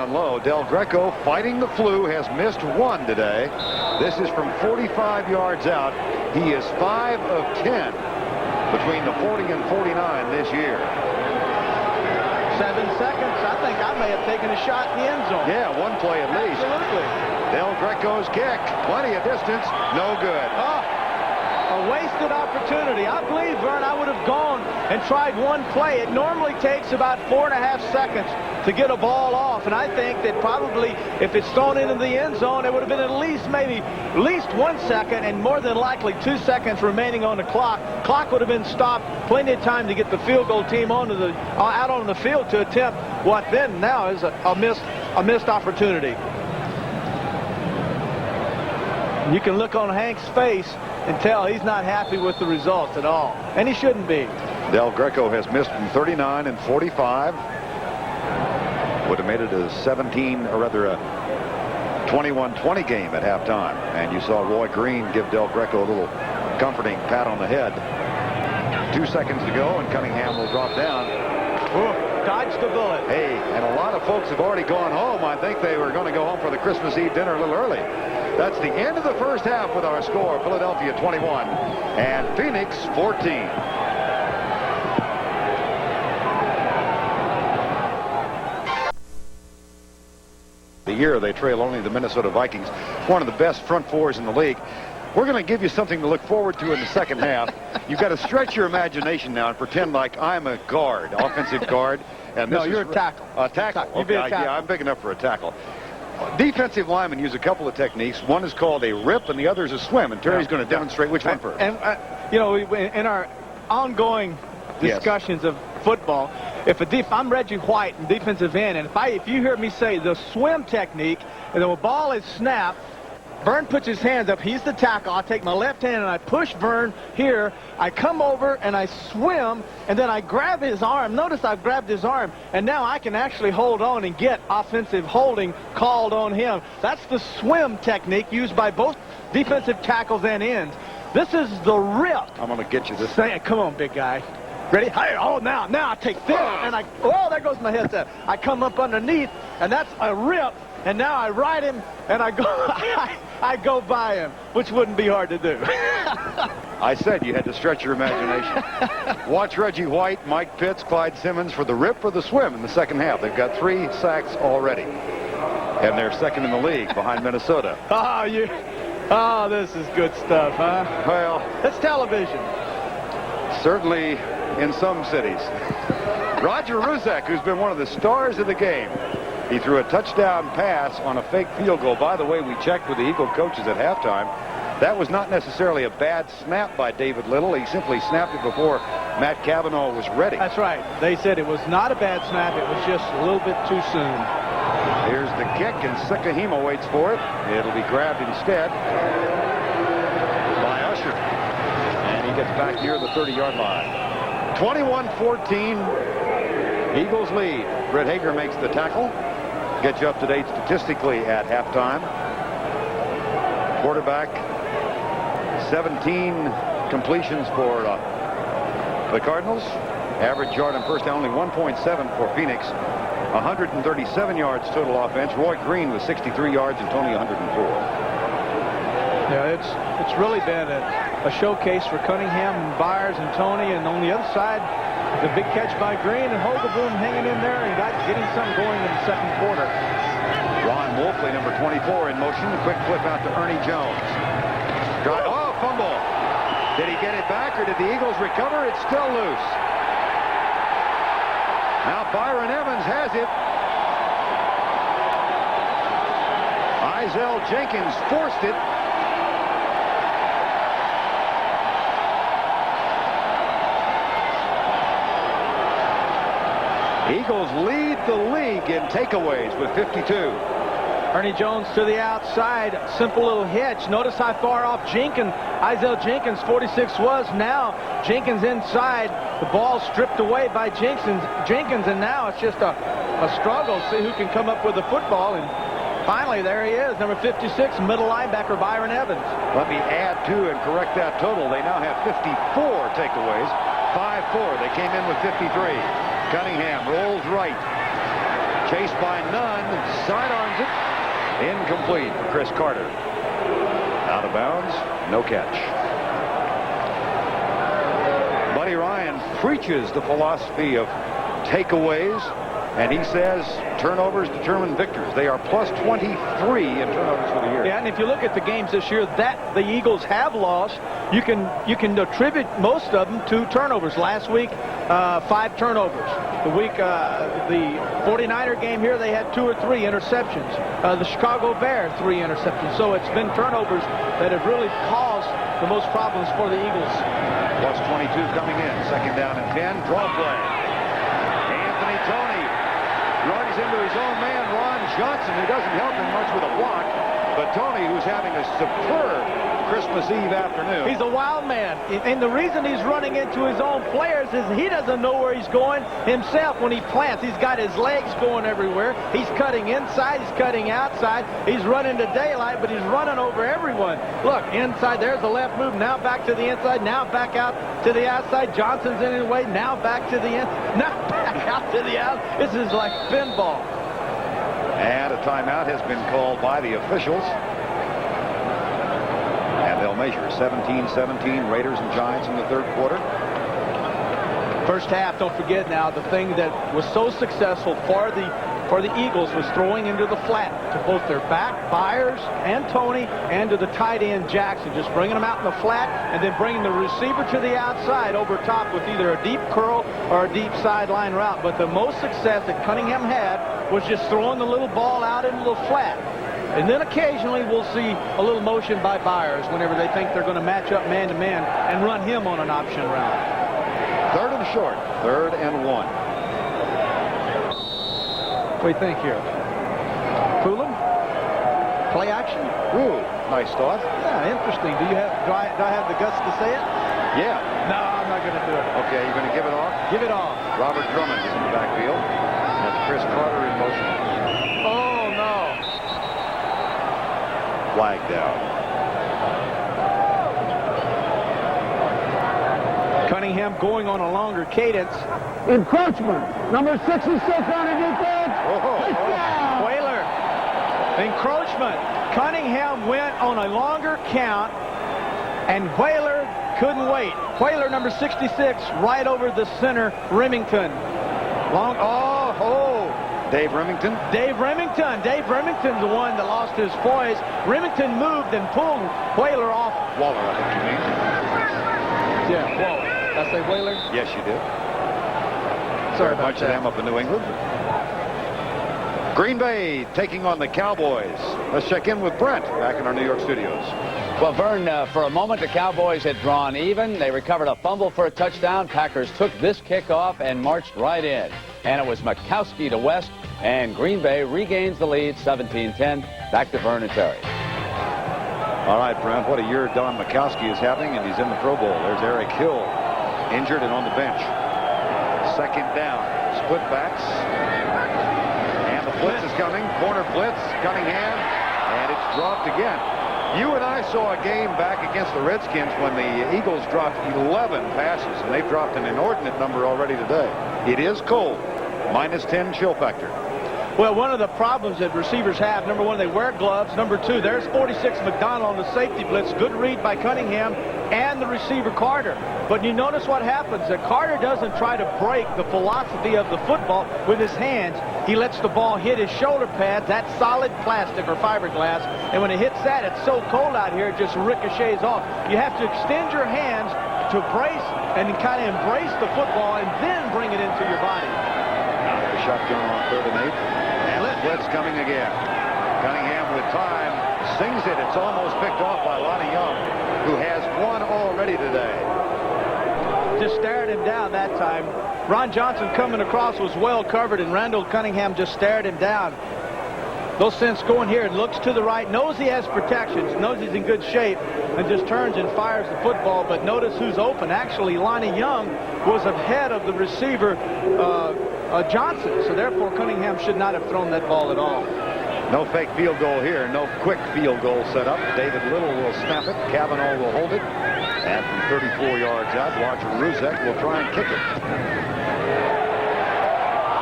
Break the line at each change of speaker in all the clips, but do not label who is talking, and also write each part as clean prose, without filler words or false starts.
down low. Del Greco, fighting the flu, has missed one today. This is from 45 yards out. He is 5 of 10 between the 40 and 49 this year.
7 seconds. I think I may have taken a shot in the end zone.
Yeah, one play at least.
Absolutely.
Del Greco's kick, plenty of distance, no good.
Oh, a wasted opportunity. I believe, Vern, I would have gone and tried one play. It normally takes about 4.5 seconds to get a ball off, and I think that probably if it's thrown into the end zone, it would have been at least 1 second, and more than likely 2 seconds remaining on the clock. Clock would have been stopped. Plenty of time to get the field goal team out on the field to attempt what then now is a missed opportunity. You can look on Hank's face and tell he's not happy with the results at all, and he shouldn't be.
Del Greco has missed from 39 and 45. Would have made it a 21-20 game at halftime. And you saw Roy Green give Del Greco a little comforting pat on the head. 2 seconds to go, and Cunningham will drop down.
Ooh, dodged the bullet.
Hey, and a lot of folks have already gone home. I think they were going to go home for the Christmas Eve dinner a little early. That's the end of the first half with our score. Philadelphia 21 and Phoenix 14. The year they trail only the Minnesota Vikings, one of the best front fours in the league. We're going to give you something to look forward to in the second half. You've got to stretch your imagination now and pretend like I'm a guard, offensive guard. And this
you're a tackle.
A tackle.
You'd be a tackle.
Yeah, I'm big enough for a tackle. Defensive linemen use a couple of techniques. One is called a rip, and the other is a swim. And Terry's going to demonstrate which one first.
And you know, in our ongoing discussions of football, if I'm Reggie White in defensive end, and if you hear me say the swim technique, and the ball is snapped, Vern puts his hands up. He's the tackle. I take my left hand and I push Vern here. I come over and I swim, and then I grab his arm. Notice I've grabbed his arm, and now I can actually hold on and get offensive holding called on him. That's the swim technique used by both defensive tackles and ends. This is the rip.
I'm going to get you this.
Come on, big guy. Ready? Hey, oh, now I take this, and there goes my headset. I come up underneath, and that's a rip, and now I ride him, and I go, I go by him, which wouldn't be hard to do.
I said you had to stretch your imagination. Watch Reggie White, Mike Pitts, Clyde Simmons for the rip or the swim in the second half. They've got 3 sacks already, and they're second in the league behind Minnesota.
Oh, this is good stuff, huh?
Well,
it's television.
Certainly in some cities. Roger Ruzek, who's been one of the stars of the game. He threw a touchdown pass on a fake field goal. By the way, we checked with the Eagle coaches at halftime. That was not necessarily a bad snap by David Little. He simply snapped it before Matt Cavanaugh was ready.
That's right. They said it was not a bad snap. It was just a little bit too soon.
Here's the kick, and Sikahima waits for it. It'll be grabbed instead by Usher. And he gets back near the 30-yard line. 21-14, Eagles lead. Brett Hager makes the tackle. Get you up to date statistically at halftime. Quarterback, 17 completions for the Cardinals. Average yard on first down, only 1.7 for Phoenix. 137 yards total offense. Roy Green with 63 yards and Tony 104.
Yeah, it's really been a showcase for Cunningham and Byers and Tony, and on the other side, the big catch by Green and Hogaboom hanging in there and getting something going in the second quarter.
Ron Wolfley, number 24, in motion. A quick flip out to Ernie Jones. Fumble. Did he get it back, or did the Eagles recover? It's still loose. Now Byron Evans has it. Izell Jenkins forced it. Eagles lead the league in takeaways with 52.
Ernie Jones to the outside. Simple little hitch. Notice how far off Izell Jenkins, 46, was. Now Jenkins inside. The ball stripped away by Jenkins, and now it's just a struggle. See who can come up with the football. And finally, there he is, number 56, middle linebacker Byron Evans.
Let me add to and correct that total. They now have 54 takeaways. 5-4. They came in with 53. Cunningham rolls right. Chased by none. sidearms it. Incomplete for Chris Carter. Out of bounds. No catch. Buddy Ryan preaches the philosophy of takeaways, and he says turnovers determine victors. They are plus 23 in turnovers for the year.
Yeah, and if you look at the games this year that the Eagles have lost, you can attribute most of them to turnovers. Last week, 5 turnovers. The 49er game here, they had 2 or 3 interceptions. The Chicago Bears, 3 interceptions. So it's been turnovers that have really caused the most problems for the Eagles.
Plus 22 coming in. Second down and 10. Draw play. Anthony Toney runs into his own man, Ron Johnson, who doesn't help him much with a block. But Toney, who's having a superb Christmas Eve afternoon.
He's a wild man. And the reason he's running into his own players is he doesn't know where he's going himself when he plants. He's got his legs going everywhere. He's cutting inside. He's cutting outside. He's running to daylight, but he's running over everyone. Look, inside, there's the left move. Now back to the inside. Now back out to the outside. Johnson's in his way. Now back to the in. Now back out to the out. This is like pinball.
And a timeout has been called by the officials. And they'll measure 17-17 Raiders and Giants in the third quarter.
First half, don't forget now, the thing that was so successful for the Eagles was throwing into the flat to both their back, Byers and Toney, and to the tight end, Jackson. Just bringing them out in the flat and then bringing the receiver to the outside over top with either a deep curl or a deep sideline route. But the most success that Cunningham had was just throwing the little ball out into the flat. And then occasionally we'll see a little motion by Byers whenever they think they're going to match up man-to-man and run him on an option route.
Third and short. 3rd and 1.
What do you think here? Fool him? Play action?
Ooh, nice thought.
Yeah, interesting. Do I have the guts to say it?
Yeah.
No, I'm not going to do it.
Okay, you're going to give it off?
Give it off.
Robert Drummond is in the backfield. That's Chris Carter in motion.
Oh, no.
Flag down.
Cunningham going on a longer cadence.
Encroachment. Number 66 on the defense.
Whaler. Encroachment. Cunningham went on a longer count, and Whaler couldn't wait. Whaler, number 66, right over the center, Remington.
Dave Remington?
Dave Remington. Dave Remington's the one that lost his poise. Remington moved and pulled Whaler off.
Waller, I think you mean.
Yeah, Waller. Did I say Whaler?
Yes, you did.
Sorry
a bunch of them up in New England. Green Bay taking on the Cowboys. Let's check in with Brent back in our New York studios.
Well, Vern, for a moment, the Cowboys had drawn even. They recovered a fumble for a touchdown. Packers took this kickoff and marched right in. And it was Mikowski to West, and Green Bay regains the lead, 17-10. Back to Vern and Terry.
All right, Brent, what a year Don Mikowski is having, and he's in the Pro Bowl. There's Eric Hill, injured and on the bench. Second down, split backs, and the blitz is coming. Corner blitz, Cunningham, and it's dropped again. You and I saw a game back against the Redskins when the Eagles dropped 11 passes, and they've dropped an inordinate number already today. It is cold, -10 chill factor.
Well, one of the problems that receivers have, number one, they wear gloves. Number two, there's 46 McDonald on the safety blitz. Good read by Cunningham and the receiver Carter. But you notice what happens, that Carter doesn't try to break the philosophy of the football with his hands. He lets the ball hit his shoulder pads, that solid plastic or fiberglass. And when it hits that, it's so cold out here, it just ricochets off. You have to extend your hands to brace and kind of embrace the football and then bring it into your body.
The shotgun on 3rd and 8. Blitz coming again. Cunningham with time sings it. It's almost picked off by Lonnie Young, who has one already today.
Just stared him down that time. Ron Johnson coming across was well covered, and Randall Cunningham just stared him down. No sense going here. Looks to the right, knows he has protections, knows he's in good shape, and just turns and fires the football. But notice who's open. Actually, Lonnie Young was ahead of the receiver, Johnson. So therefore, Cunningham should not have thrown that ball at all.
No fake field goal here. No quick field goal set up. David Little will snap it. Cavanaugh will hold it. And from 34 yards out, Roger Ruzek will try and kick it.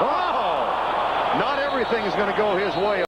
Oh! Not everything is going to go his way.